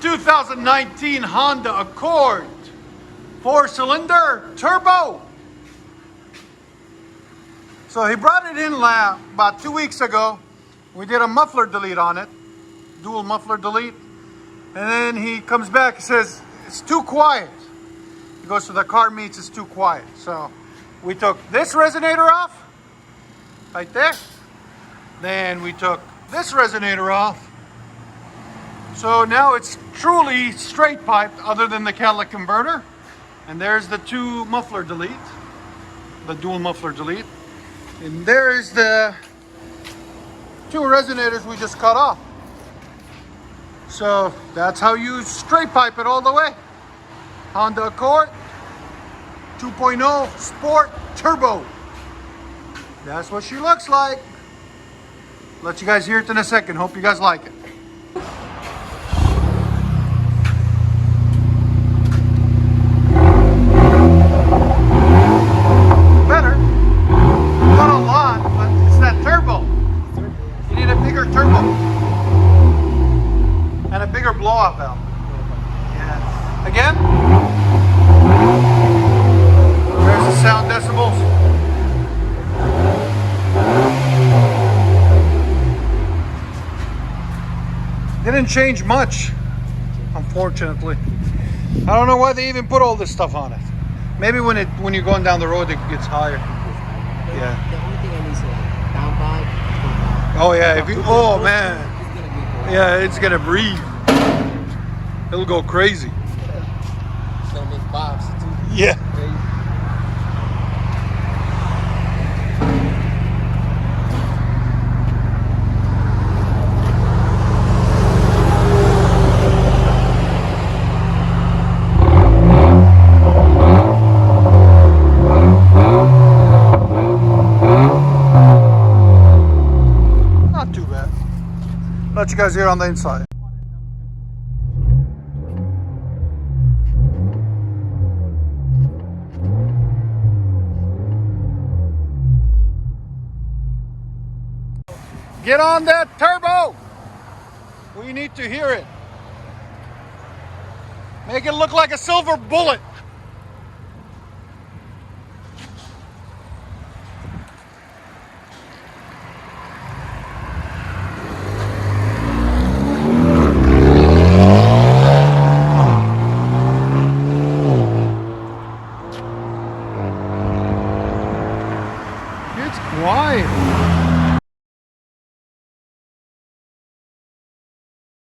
2019 Honda Accord 4-cylinder turbo. So he brought it in about 2 weeks ago. We did a muffler delete on it, dual muffler delete. And then he comes back and says, it's too quiet. He goes to the car meets, it's too quiet. So we took this resonator off, right there. Then we took this resonator off. So now it's truly straight piped other than the catalytic converter. And there's the two muffler delete, the dual muffler delete. And there's the two resonators we just cut off. So that's how you straight pipe it all the way. Honda Accord 2.0 Sport Turbo. That's what she looks like. Let you guys hear it in a second. Hope you guys like it. Better. Not a lot, but it's that turbo. You need a bigger turbo. And a bigger blow-off valve. Yeah. Again. There's the sound decibels. Didn't change much, unfortunately. I don't know why they even put all this stuff on it. Maybe when you're going down the road, it gets higher. Yeah. The only thing I need is like down vibe. Oh yeah. If you, oh man. Yeah, it's gonna breathe. It'll go crazy. It's gonna make bobs too. Yeah. Crazy. Not too bad. Let you guys hear on the inside. Get on that turbo. We need to hear it. Make it look like a silver bullet.